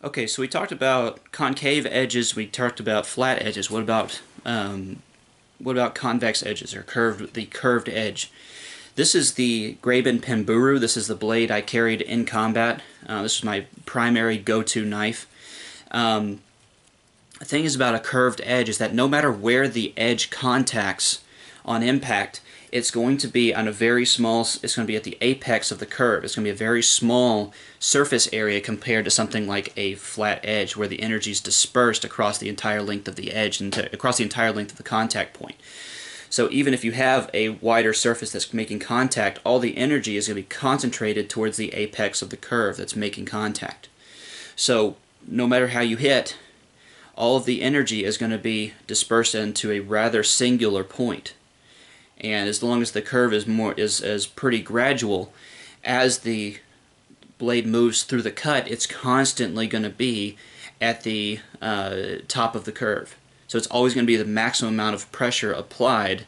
Okay, so we talked about concave edges. We talked about flat edges. What about convex edges or the curved edge? This is the Graben Pemburu. This is the blade I carried in combat. This is my primary go-to knife. The thing is about a curved edge is that no matter where the edge contacts on impact, it's going to be on a very small, it's going to be at the apex of the curve. It's going to be a very small surface area compared to something like a flat edge where the energy is dispersed across the entire length of the edge and across the entire length of the contact point. So even if you have a wider surface that's making contact, all the energy is going to be concentrated towards the apex of the curve that's making contact. So no matter how you hit, all of the energy is going to be dispersed into a rather singular point. And as long as the curve is pretty gradual, as the blade moves through the cut, it's constantly going to be at the top of the curve. So it's always going to be the maximum amount of pressure applied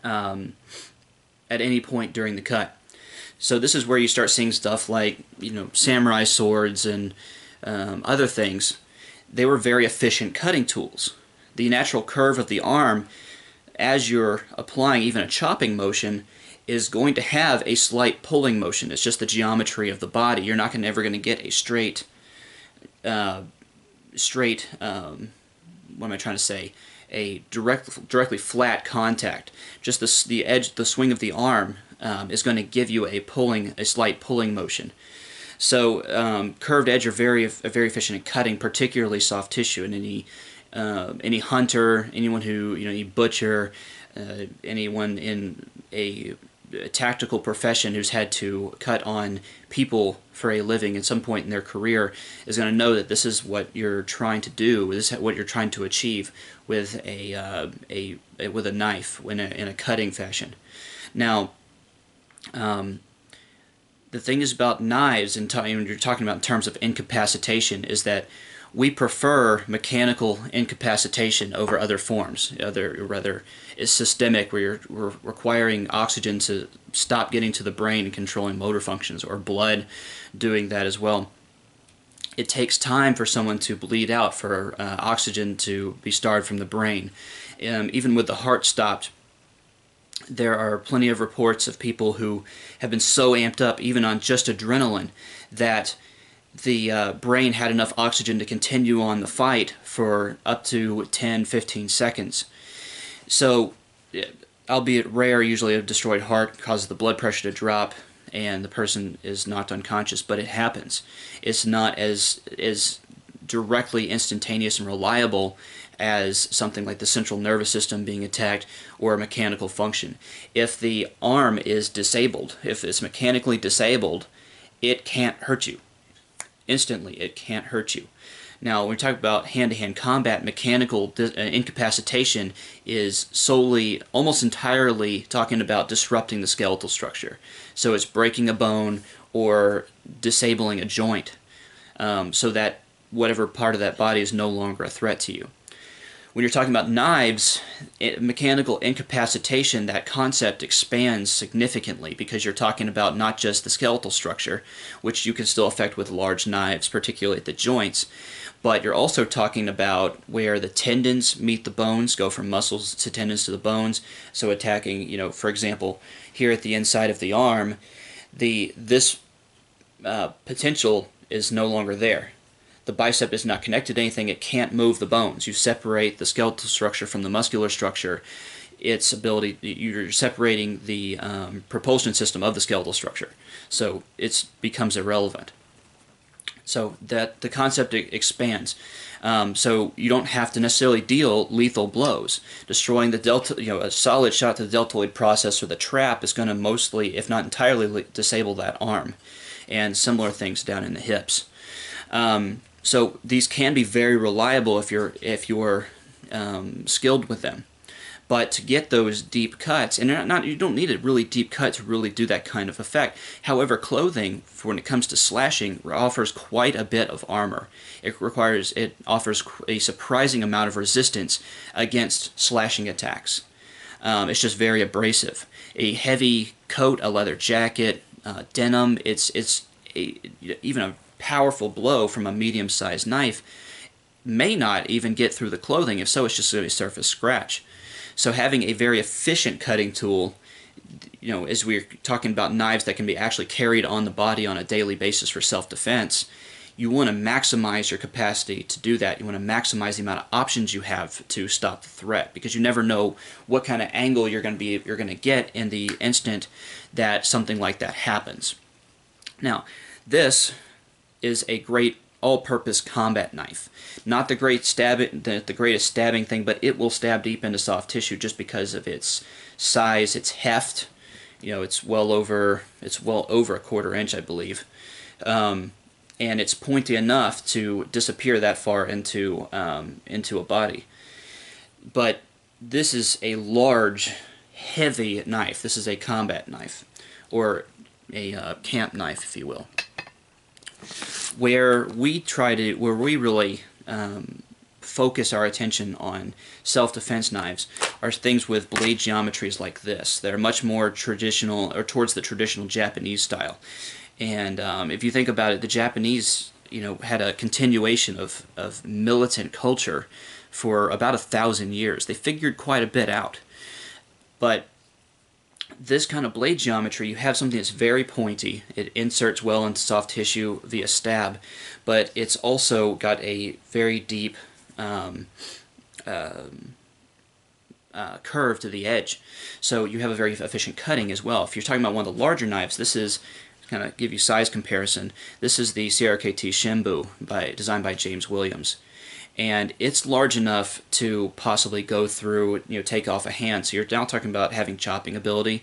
at any point during the cut. So this is where you start seeing stuff like, samurai swords and other things. They were very efficient cutting tools. The natural curve of the arm, as you're applying even a chopping motion, is going to have a slight pulling motion. It's just the geometry of the body. You're not ever going to get a straight, what am I trying to say? A directly flat contact. Just the edge, the swing of the arm is going to give you a slight pulling motion. So curved edge are very efficient at cutting, particularly soft tissue. And any hunter, anyone who any butcher, anyone in a tactical profession who's had to cut on people for a living at some point in their career is going to know that this is what you're trying to do. This is what you're trying to achieve with with a knife in a cutting fashion. Now, the thing is about knives, and when you're talking about in terms of incapacitation, is that we prefer mechanical incapacitation over other forms. Rather, it's systemic, where we're requiring oxygen to stop getting to the brain and controlling motor functions, or blood doing that as well. It takes time for someone to bleed out, for oxygen to be starved from the brain. Even with the heart stopped, there are plenty of reports of people who have been so amped up, even on just adrenaline, that the brain had enough oxygen to continue on the fight for up to 10-15 seconds. So, albeit rare, usually a destroyed heart causes the blood pressure to drop and the person is knocked unconscious, but it happens. It's not as directly instantaneous and reliable as something like the central nervous system being attacked or a mechanical function. If the arm is disabled, if it's mechanically disabled, it can't hurt you. Instantly, it can't hurt you. Now, when we talk about hand-to-hand combat, mechanical incapacitation is solely, almost entirely, talking about disrupting the skeletal structure. So it's breaking a bone or disabling a joint, so that whatever part of that body is no longer a threat to you. When you're talking about knives, mechanical incapacitation, that concept expands significantly, because you're talking about not just the skeletal structure, which you can still affect with large knives, particularly at the joints, but you're also talking about where the tendons meet the bones, go from muscles to tendons to the bones. So attacking, for example, here at the inside of the arm, this potential is no longer there. The bicep is not connected to anything. It can't move the bones. You separate the skeletal structure from the muscular structure. You're separating the propulsion system of the skeletal structure. So it becomes irrelevant. So that the concept expands. So you don't have to necessarily deal lethal blows. Destroying the a solid shot to the deltoid process or the trap is going to mostly, if not entirely, disable that arm. And similar things down in the hips. So these can be very reliable if you're skilled with them. But to get those deep cuts, and you don't need a really deep cut to really do that kind of effect. However, clothing, when it comes to slashing, offers quite a bit of armor. It offers a surprising amount of resistance against slashing attacks. It's just very abrasive. A heavy coat, a leather jacket, denim, even a powerful blow from a medium-sized knife may not even get through the clothing. If so, it's just going to be a surface scratch. So having a very efficient cutting tool, as we're talking about knives that can be actually carried on the body on a daily basis for self-defense, you want to maximize your capacity to do that. You want to maximize the amount of options you have to stop the threat, because you never know what kind of angle you're going to get in the instant that something like that happens. Now, this is a great all-purpose combat knife. Not the greatest stabbing thing, but it will stab deep into soft tissue just because of its size, its heft. It's well over a quarter inch, I believe, and it's pointy enough to disappear that far into a body. But this is a large, heavy knife. This is a combat knife, or a camp knife, if you will. Where we really focus our attention on self-defense knives are things with blade geometries like this that are much more traditional, or towards the traditional Japanese style. And if you think about it, the Japanese, had a continuation of militant culture for about 1,000 years. They figured quite a bit out. But this kind of blade geometry, you have something that's very pointy. It inserts well into soft tissue via stab, but it's also got a very deep curve to the edge. So you have a very efficient cutting as well. If you're talking about one of the larger knives, this is, kind of give you size comparison, this is the CRKT Shimbu, designed by James Williams. And it's large enough to possibly go through, take off a hand. So you're now talking about having chopping ability,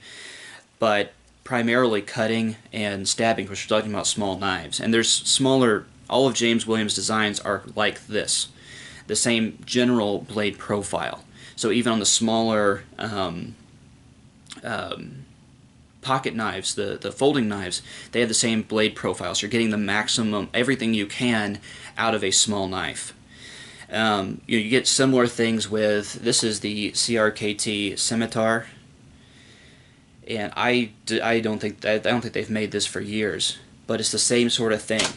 but primarily cutting and stabbing, because we're talking about small knives. And there's smaller, all of James Williams' designs are like this, the same general blade profile. So even on the smaller pocket knives, the folding knives, they have the same blade profile. So you're getting the maximum, everything you can out of a small knife. You get similar things with, this is the CRKT Scimitar, and I don't think they've made this for years, but it's the same sort of thing.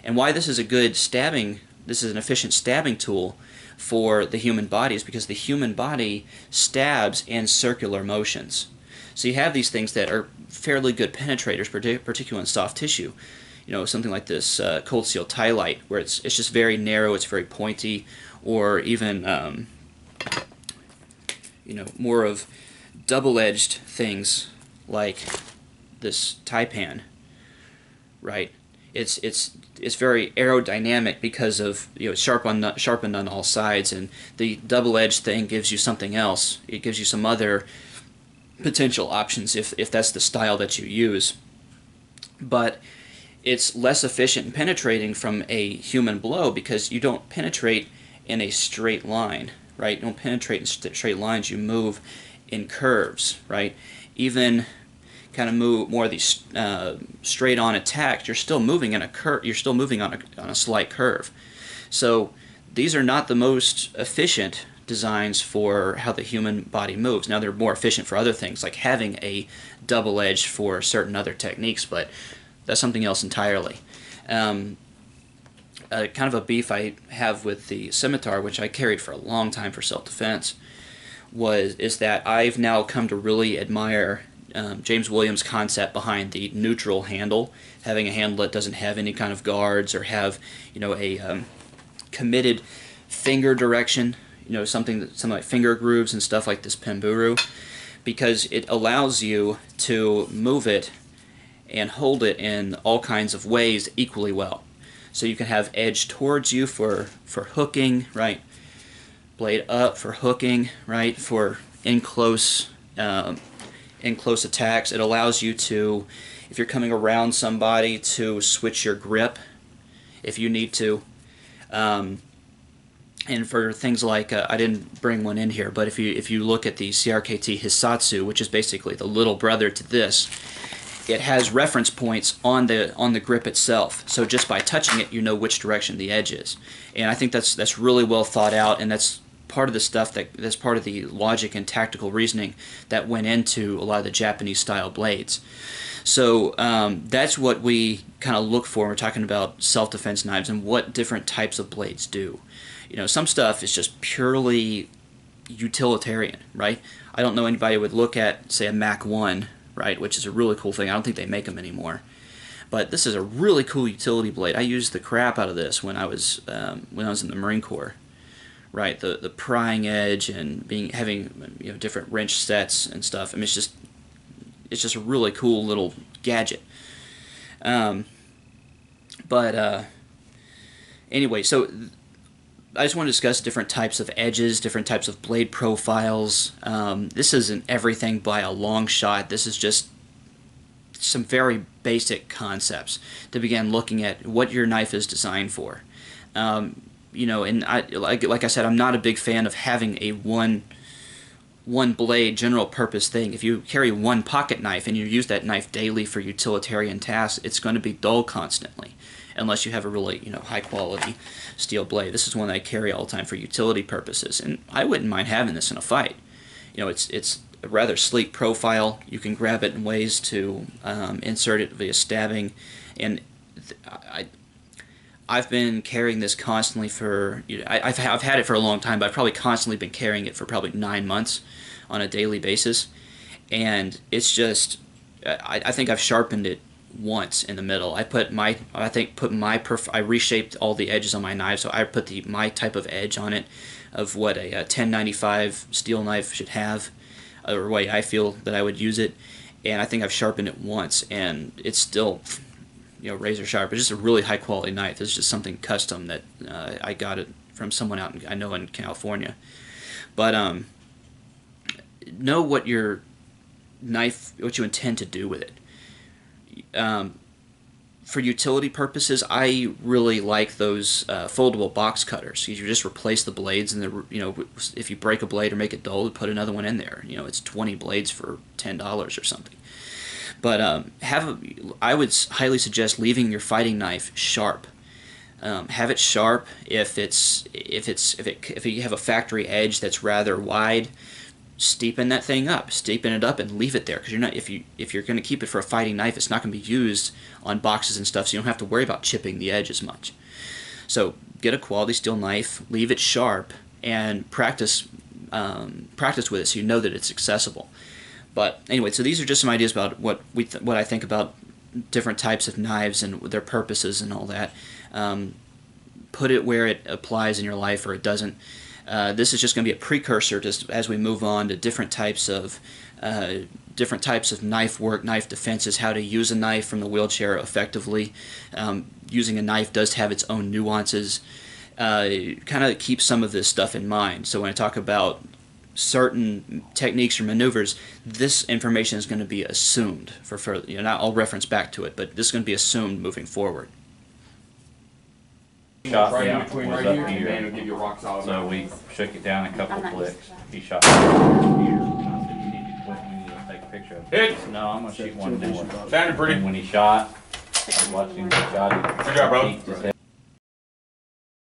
And why this is a good stabbing, this is an efficient stabbing tool for the human body, is because the human body stabs in circular motions. So you have these things that are fairly good penetrators, particularly in soft tissue. Something like this cold steel tie light, where it's just very narrow, it's very pointy, or even more of double-edged things like this taipan, right? It's very aerodynamic because of it's sharpened on all sides, and the double-edged thing gives you something else. It gives you some other potential options if that's the style that you use, but it's less efficient in penetrating from a human blow because you don't penetrate in a straight line, right? You don't penetrate in straight lines. You move in curves, right? Even kind of move more of these straight-on attacks. You're still moving in a curve. You're still moving on a slight curve. So these are not the most efficient designs for how the human body moves. Now they're more efficient for other things, like having a double edge for certain other techniques, but that's something else entirely. Kind of a beef I have with the Scimitar, which I carried for a long time for self-defense, is that I've now come to really admire James Williams' concept behind the neutral handle, having a handle that doesn't have any kind of guards or have a committed finger direction, something like finger grooves and stuff like this Pemburu, because it allows you to move it and hold it in all kinds of ways equally well. So you can have edge towards you for hooking, right? Blade up for hooking, right? For in close attacks. It allows you to, if you're coming around somebody, to switch your grip if you need to. And for things like, I didn't bring one in here, but if you look at the CRKT Hisatsu, which is basically the little brother to this, it has reference points on the grip itself. So just by touching it, you know which direction the edge is. And I think that's really well thought out, and that's part of the stuff that's part of the logic and tactical reasoning that went into a lot of the Japanese style blades. So that's what we kind of look for when we're talking about self-defense knives and what different types of blades do. You know, some stuff is just purely utilitarian, right? I don't know anybody who would look at, say, a Mac 1, right, which is a really cool thing. I don't think they make them anymore. But this is a really cool utility blade. I used the crap out of this when I was in the Marine Corps, right? The prying edge and having different wrench sets and stuff. I mean, it's just a really cool little gadget. Anyway, so I just want to discuss different types of edges, different types of blade profiles. This isn't everything by a long shot. This is just some very basic concepts to begin looking at what your knife is designed for. And like I said, I'm not a big fan of having a one blade general purpose thing. If you carry one pocket knife and you use that knife daily for utilitarian tasks, it's going to be dull constantly, unless you have a really high quality steel blade. This is one that I carry all the time for utility purposes, and I wouldn't mind having this in a fight. It's a rather sleek profile. You can grab it in ways to insert it via stabbing, and I've been carrying this constantly for, I've had it for a long time, but I've probably constantly been carrying it for probably 9 months on a daily basis, and it's just, I think I've sharpened it once in the middle. I reshaped all the edges on my knife, so I put my type of edge on it of what a 1095 steel knife should have, or way I feel that I would use it, and I think I've sharpened it once, and it's still razor sharp. It's just a really high quality knife. It's just something custom that I got it from someone out in California. But know what your knife, what you intend to do with it. For utility purposes, I really like those foldable box cutters. You just replace the blades, and if you break a blade or make it dull, put another one in there. It's 20 blades for $10 or something. But I would highly suggest leaving your fighting knife sharp. Have it sharp. If you have a factory edge that's rather wide, steepen that thing up, steepen it up, and leave it there, because if you're going to keep it for a fighting knife, it's not going to be used on boxes and stuff, so you don't have to worry about chipping the edge as much. So get a quality steel knife, leave it sharp, and practice with it so you know that it's accessible. But anyway, so these are just some ideas about what I think about different types of knives and their purposes and all that. Put it where it applies in your life or it doesn't. This is just going to be a precursor to, as we move on to different types of knife work, knife defenses, how to use a knife from the wheelchair effectively. Using a knife does have its own nuances. Kind of keep some of this stuff in mind. So when I talk about certain techniques or maneuvers, this information is going to be assumed for further. I'll reference back to it, but this is going to be assumed moving forward. Shot right down, in between was right up here, here. and it'll give you a rock solid. So we shook it down a couple I'm not clicks. used to that. He shot here. And I said, you need to quit, we need to take a picture of it. Hit! He said, no, I'm going to shoot one more. Sounded pretty. And when he shot, I was watching him, he shot, Good job, bro. peeked his head